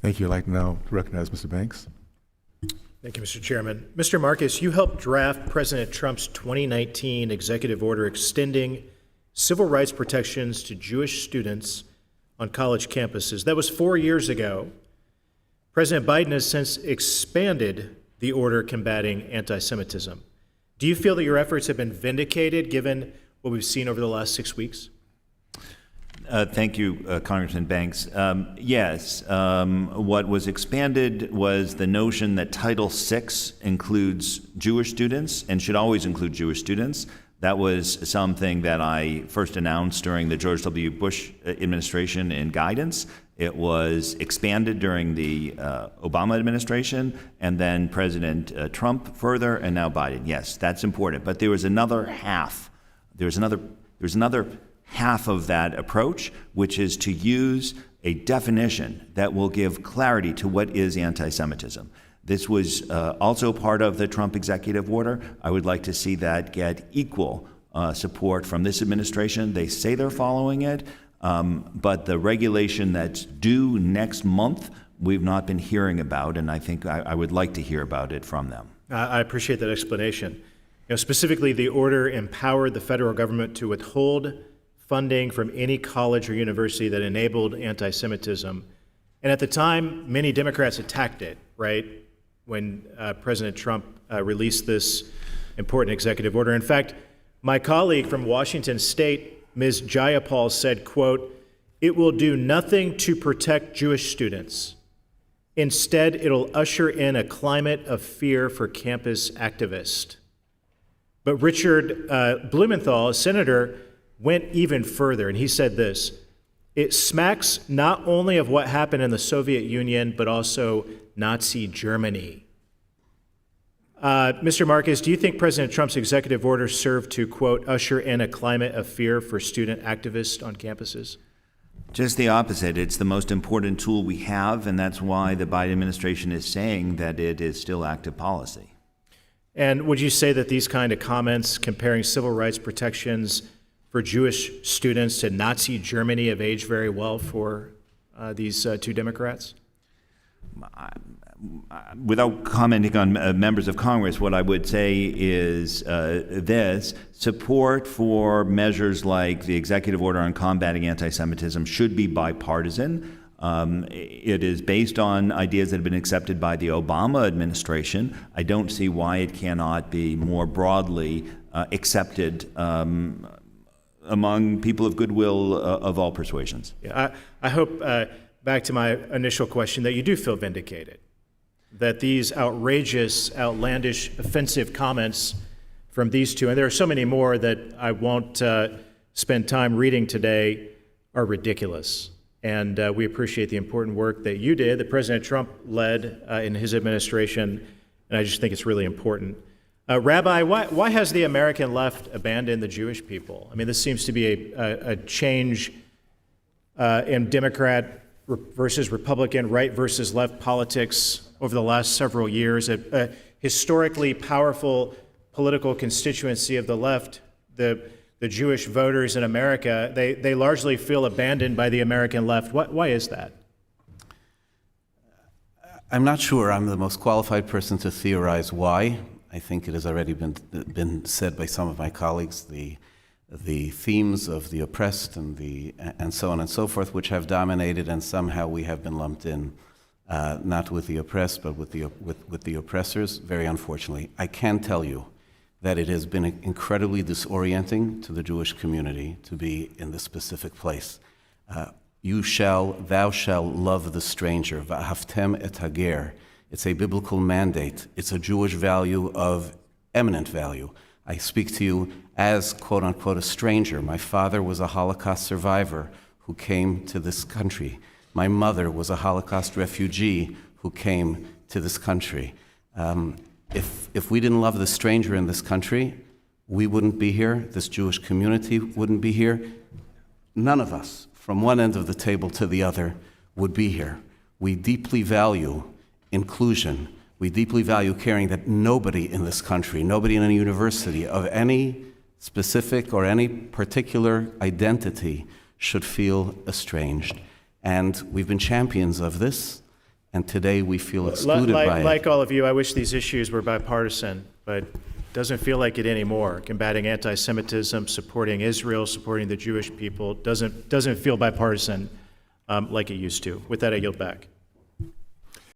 Thank you. I'd like now to recognize Mr. Banks. Thank you, Mr. Chairman. Mr. Marcus, you helped draft President Trump's 2019 executive order extending civil rights protections to Jewish students on college campuses. That was 4 years ago. President Biden has since expanded the order combating anti-Semitism. Do you feel that your efforts have been vindicated given what we've seen over the last 6 weeks? Thank you, Congressman Banks. Yes, what was expanded was the notion that Title VI includes Jewish students and should always include Jewish students. That was something that I first announced during the George W. Bush administration in guidance. It was expanded during the Obama administration, and then President Trump further, and now Biden. Yes, that's important. But there was another half. There's another half of that approach, which is to use a definition that will give clarity to what is anti-Semitism. This was also part of the Trump executive order. I would like to see that get equal support from this administration. They say they're following it, but the regulation that's due next month, we've not been hearing about, and I think I would like to hear about it from them. I appreciate that explanation. Specifically, the order empowered the federal government to withhold funding from any college or university that enabled anti-Semitism. And at the time, many Democrats attacked it, right, when President Trump released this important executive order. In fact, my colleague from Washington State, Ms. Jayapal, said, quote, "It will do nothing to protect Jewish students. Instead, it'll usher in a climate of fear for campus activists." But Richard Blumenthal, a senator, went even further, and he said this: "It smacks not only of what happened in the Soviet Union, but also Nazi Germany." Mr. Marcus, do you think President Trump's executive order served to, quote, "usher in a climate of fear for student activists on campuses"? Just the opposite. It's the most important tool we have, and that's why the Biden administration is saying that it is still active policy. And would you say that these kind of comments comparing civil rights protections for Jewish students to Nazi Germany have aged very well for these two Democrats? Without commenting on members of Congress, what I would say is this: support for measures like the executive order on combating anti-Semitism should be bipartisan. It is based on ideas that have been accepted by the Obama administration. I don't see why it cannot be more broadly accepted among people of goodwill of all persuasions. Yeah, I hope, back to my initial question, that you do feel vindicated, that these outrageous, outlandish, offensive comments from these two, and there are so many more that I won't spend time reading today, are ridiculous. And we appreciate the important work that you did, that President Trump led in his administration, and I just think it's really important. Rabbi, why has the American left abandoned the Jewish people? I mean, this seems to be a change in Democrat versus Republican, right versus left politics over the last several years. A historically powerful political constituency of the left, the Jewish voters in America, they largely feel abandoned by the American left. Why is that? I'm not sure I'm the most qualified person to theorize why. I think it has already been said by some of my colleagues, the themes of the oppressed and so on and so forth, which have dominated, and somehow we have been lumped in, not with the oppressed, but with the oppressors, very unfortunately. I can tell you that it has been incredibly disorienting to the Jewish community to be in this specific place. Thou shalt love the stranger, v'ahavtem et hager. It's a biblical mandate. It's a Jewish value of eminent value. I speak to you as, quote unquote, a stranger. My father was a Holocaust survivor who came to this country. My mother was a Holocaust refugee who came to this country. If we didn't love the stranger in this country, we wouldn't be here. This Jewish community wouldn't be here. None of us, from one end of the table to the other, would be here. We deeply value inclusion. We deeply value caring that nobody in this country, nobody in any university of any specific or any particular identity should feel estranged. And we've been champions of this. and today we feel excluded by it. Like all of you, I wish these issues were bipartisan, but it doesn't feel like it anymore. Combating anti-Semitism, supporting Israel, supporting the Jewish people doesn't feel bipartisan like it used to. With that, I yield back.